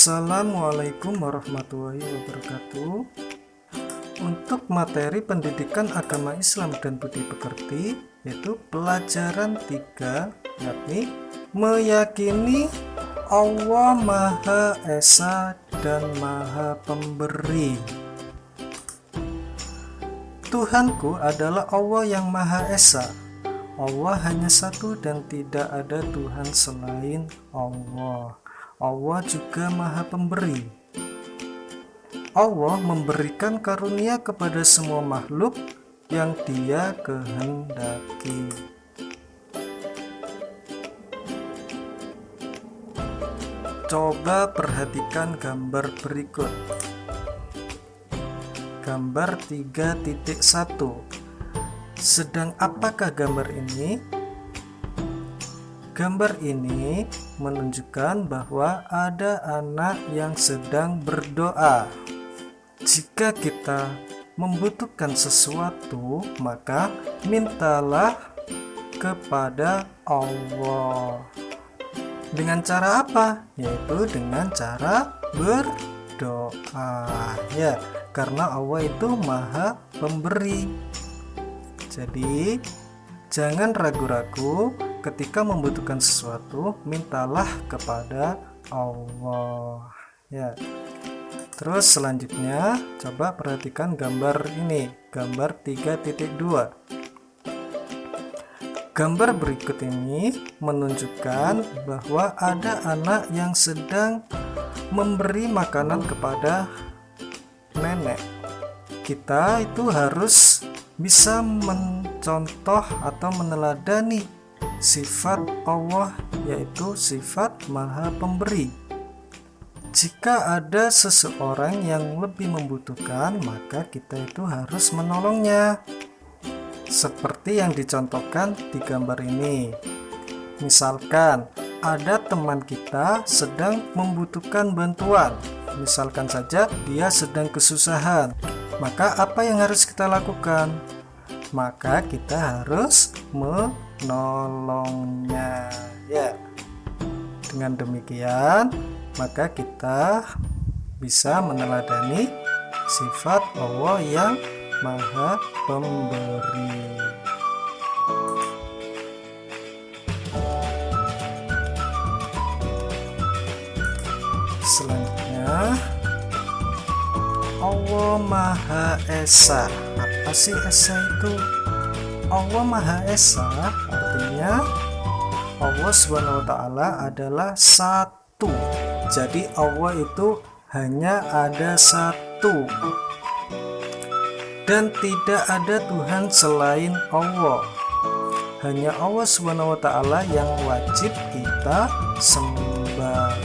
Assalamualaikum warahmatullahi wabarakatuh. Untuk materi pendidikan agama Islam dan budi pekerti, yaitu pelajaran 3, yakni meyakini Allah Maha Esa dan Maha Pemberi. Tuhanku adalah Allah yang Maha Esa. Allah hanya satu dan tidak ada Tuhan selain Allah. Allah juga Maha Pemberi. Allah memberikan karunia kepada semua makhluk yang Dia kehendaki. Coba perhatikan gambar berikut. Gambar 3.1. Sedang apakah gambar ini? Gambar ini menunjukkan bahwa ada anak yang sedang berdoa. Jika kita membutuhkan sesuatu, maka mintalah kepada Allah. Dengan cara apa? Yaitu dengan cara berdoa. Ya, karena Allah itu Maha Pemberi. Jadi, jangan ragu-ragu ketika membutuhkan sesuatu, mintalah kepada Allah. Ya. Terus selanjutnya, coba perhatikan gambar ini, gambar 3.2. Gambar berikut ini menunjukkan bahwa ada anak yang sedang memberi makanan kepada nenek. Kita itu harus bisa mencontoh atau meneladani sifat Allah, yaitu sifat Maha Pemberi. Jika ada seseorang yang lebih membutuhkan, maka kita itu harus menolongnya. Seperti yang dicontohkan di gambar ini. Misalkan ada teman kita sedang membutuhkan bantuan. Misalkan saja dia sedang kesusahan. Maka apa yang harus kita lakukan? Maka kita harus menolongnya. Ya. Dengan demikian, maka kita bisa meneladani sifat Allah yang Maha Pemberi. Selanjutnya, Allah Maha Esa. Apa sih Esa itu? Allah Maha Esa artinya Allah SWT adalah satu. Jadi Allah itu hanya ada satu. Dan tidak ada Tuhan selain Allah. Hanya Allah SWT yang wajib kita sembah.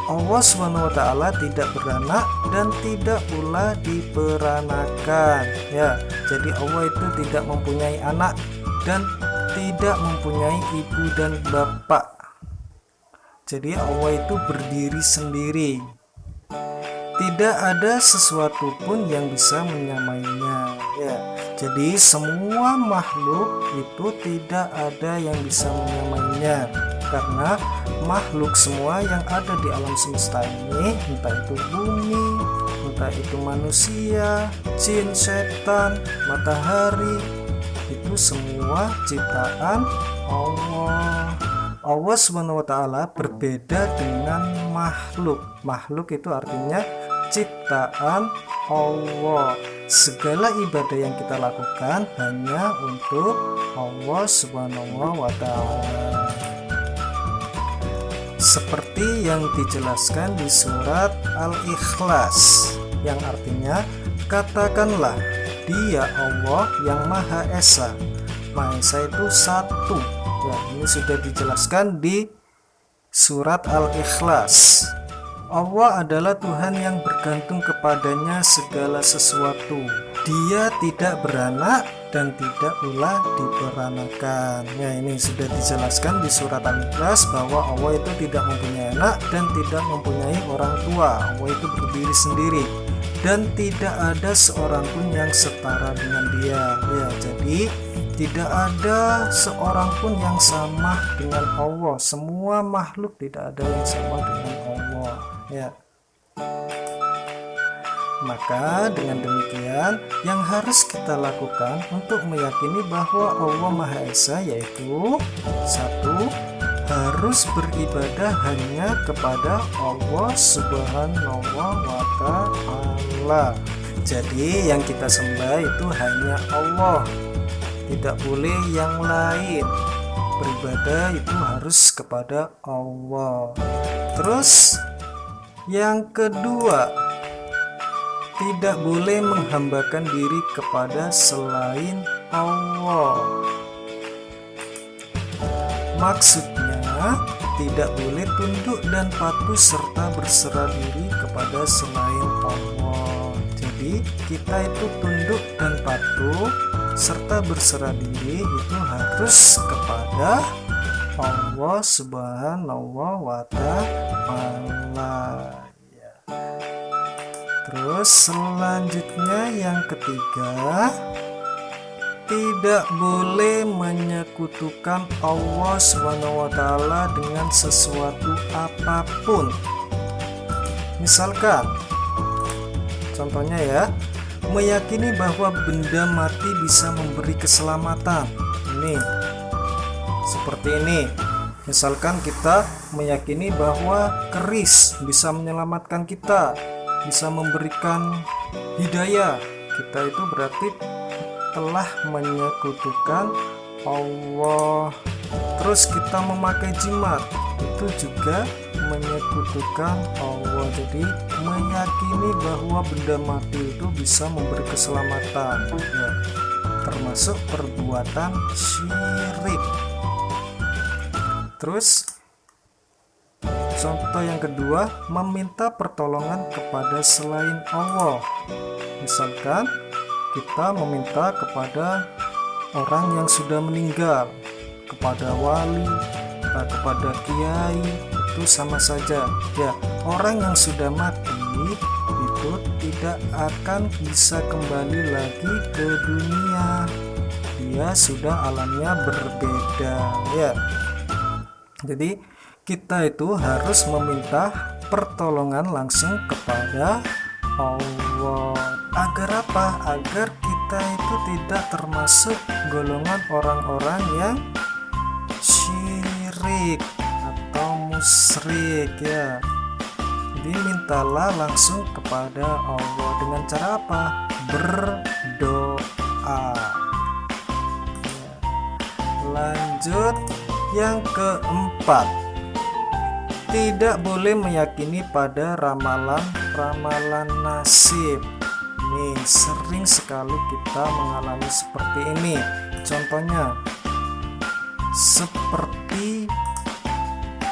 Allah SWT tidak beranak dan tidak pula diperanakan. Ya, jadi Allah itu tidak mempunyai anak dan tidak mempunyai ibu dan bapak. Jadi Allah itu berdiri sendiri. Tidak ada sesuatu pun yang bisa menyamainya. Ya, jadi semua makhluk itu tidak ada yang bisa menyamainya. Karena makhluk semua yang ada di alam semesta ini, entah itu bumi, entah itu manusia, jin, setan, matahari, itu semua ciptaan Allah. Allah SWT berbeda dengan makhluk. Makhluk itu artinya ciptaan Allah. Segala ibadah yang kita lakukan hanya untuk Allah SWT. Seperti yang dijelaskan di surat Al-Ikhlas, yang artinya katakanlah Dia Allah yang Maha Esa. Maha Esa itu satu. Ya, ini sudah dijelaskan di surat Al-Ikhlas. Allah adalah Tuhan yang bergantung kepadanya segala sesuatu. Dia tidak beranak dan tidak pula diperanakan. Ya, ini sudah dijelaskan di surat Al-Ikhlas bahwa Allah itu tidak mempunyai anak dan tidak mempunyai orang tua. Allah itu berdiri sendiri dan tidak ada seorang pun yang setara dengan Dia. Ya, jadi Tidak ada seorang pun yang sama dengan Allah. Semua makhluk tidak ada yang sama dengan Allah, ya. Maka dengan demikian yang harus kita lakukan untuk meyakini bahwa Allah Maha Esa yaitu satu, harus beribadah hanya kepada Allah Subhanahu wa Ta'ala. Jadi yang kita sembah itu hanya Allah, tidak boleh yang lain. Beribadah itu harus kepada Allah. Terus yang kedua, tidak boleh menghambakan diri kepada selain Allah. Maksudnya tidak boleh tunduk dan patuh serta berserah diri kepada selain Allah. Jadi kita itu tunduk dan patuh serta berserah diri itu harus kepada Allah Subhanahu wa Ta'ala. Terus selanjutnya yang ketiga, tidak boleh menyekutukan Allah SWT dengan sesuatu apapun. Misalkan, contohnya ya, meyakini bahwa benda mati bisa memberi keselamatan. Ini, seperti ini. Misalkan kita meyakini bahwa keris bisa menyelamatkan kita, bisa memberikan hidayah, kita itu berarti telah menyekutukan Allah. Terus kita memakai jimat, itu juga menyekutukan Allah. Jadi meyakini bahwa benda mati itu bisa memberi keselamatan, ya, termasuk perbuatan syirik. Terus contoh yang kedua, meminta pertolongan kepada selain Allah. Misalkan kita meminta kepada orang yang sudah meninggal, kepada wali, kepada kiai, itu sama saja. Ya, orang yang sudah mati itu tidak akan bisa kembali lagi ke dunia. Dia sudah alamnya berbeda, ya. Jadi kita itu harus meminta pertolongan langsung kepada Allah. Agar apa? Agar kita itu tidak termasuk golongan orang-orang yang syirik atau musyrik, ya. Jadi mintalah langsung kepada Allah dengan cara apa? Berdoa. Ya. Lanjut yang keempat, tidak boleh meyakini pada ramalan nasib. Nih, sering sekali kita mengalami seperti ini. Contohnya seperti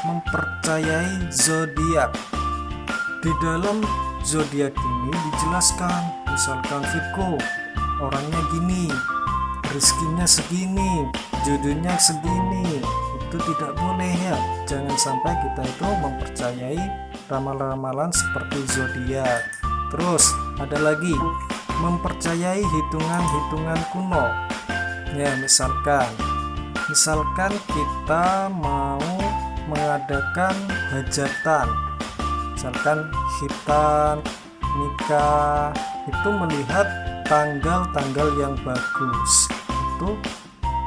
mempercayai zodiak. Di dalam zodiak ini dijelaskan, misalkan Virgo orangnya gini, rezekinya segini, jodohnya segini. Itu tidak boleh, ya. Jangan sampai kita itu mempercayai ramalan-ramalan seperti zodiak. Terus ada lagi mempercayai hitungan-hitungan kuno. Ya, misalkan kita mau mengadakan hajatan, misalkan khitan, nikah, itu melihat tanggal-tanggal yang bagus. Itu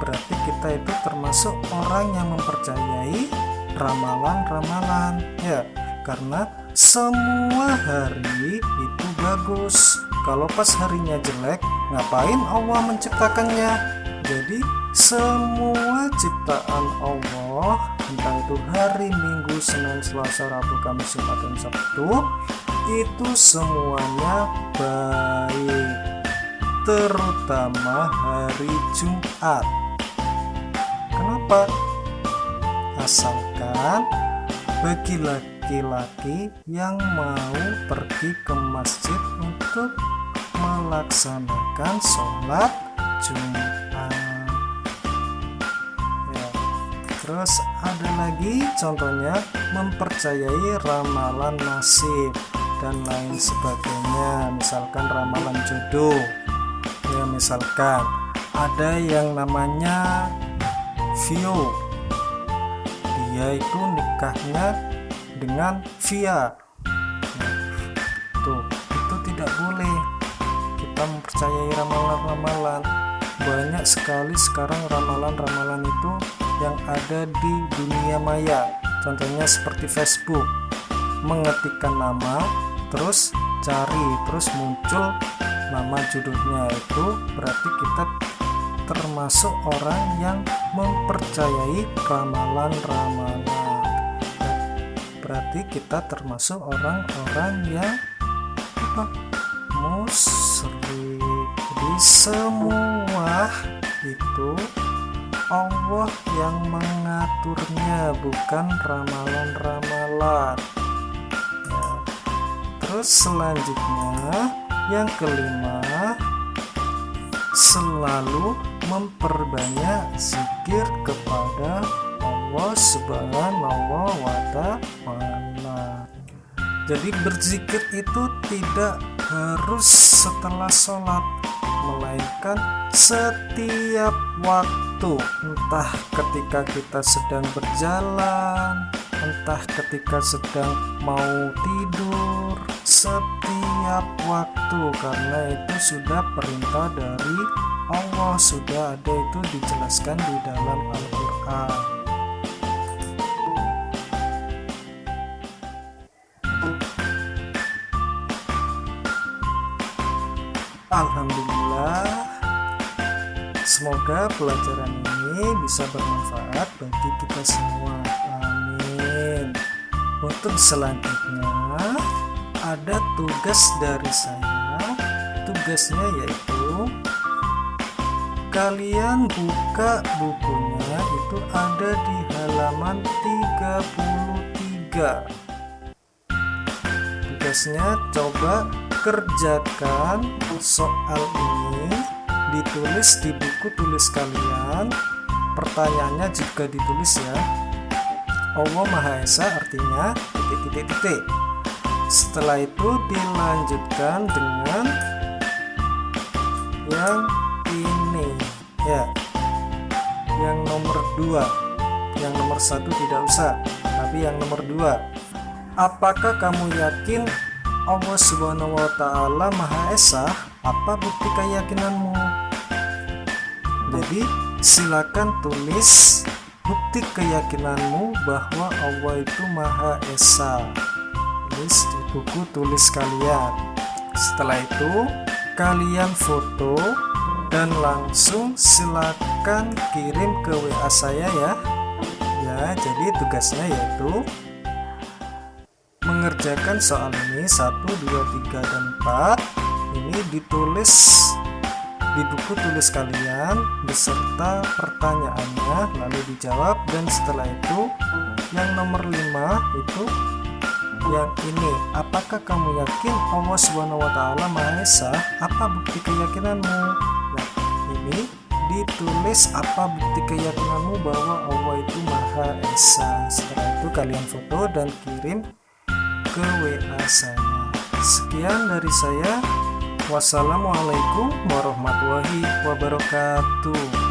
berarti kita itu termasuk orang yang mempercayai ramalan-ramalan, ya, karena semua hari itu bagus. Kalau pas harinya jelek, ngapain Allah menciptakannya? Jadi semua ciptaan Allah, entah itu hari Minggu, Senin, Selasa, Rabu, Kamis, Jumat, dan Sabtu, itu semuanya baik, terutama hari Jumat. Kenapa? Asalkan bagi laki-laki yang mau pergi ke masjid untuk melaksanakan sholat Jumat, ya. Terus ada lagi contohnya mempercayai ramalan nasib dan lain sebagainya. Misalkan ramalan jodoh, ya, misalkan ada yang namanya Vio. Dia itu nikahnya dengan Via. Itu tidak boleh kita mempercayai ramalan-ramalan. Banyak sekali sekarang ramalan-ramalan itu yang ada di dunia maya. Contohnya seperti Facebook, mengetikkan nama, terus cari, terus muncul nama judulnya. Itu berarti kita termasuk orang yang mempercayai ramalan-ramalan. Berarti kita termasuk orang-orang yang musyrik. Jadi semua itu Allah yang mengaturnya, bukan ramalan-ramalan. Terus selanjutnya yang kelima, selalu memperbanyak zikir kepada Allah Subhanahu wa Ta'ala. Jadi berzikir itu tidak harus setelah sholat, melainkan setiap waktu, entah ketika kita sedang berjalan, entah ketika sedang mau tidur, setiap waktu, karena itu sudah perintah dari Allah, sudah ada itu dijelaskan di dalam Al-Quran. Alhamdulillah, semoga pelajaran ini bisa bermanfaat bagi kita semua. Amin. Untuk selanjutnya ada tugas dari saya. Tugasnya yaitu kalian buka bukunya, itu ada di halaman 33. Tugasnya coba kerjakan soal ini, ditulis di buku tulis kalian. Pertanyaannya juga ditulis ya. Allah Maha Esa artinya titik-titik-titik. Setelah itu dilanjutkan dengan yang ini ya, yang nomor 2. Yang nomor 1 tidak usah, tapi yang nomor 2, apakah kamu yakin Allah Subhanahu wa Ta'ala Maha Esa? Apa bukti keyakinanmu? Jadi silakan tulis bukti keyakinanmu bahwa Allah itu Maha Esa. Tulis di buku tulis kalian. Setelah itu kalian foto dan langsung silakan kirim ke WA saya ya. Jadi tugasnya yaitu mengerjakan soal ini 1, 2, 3, dan 4. Ini ditulis di buku tulis kalian beserta pertanyaannya, lalu dijawab. Dan setelah itu yang nomor 5 itu yang ini, apakah kamu yakin Allah Subhanahu wa Ta'ala Maha Esa? Apa bukti keyakinanmu? Nah, ini ditulis apa bukti keyakinanmu bahwa Allah itu Maha Esa. Setelah itu kalian foto dan kirim ke WA saya. Sekian dari saya. Wassalamualaikum warahmatullahi wabarakatuh.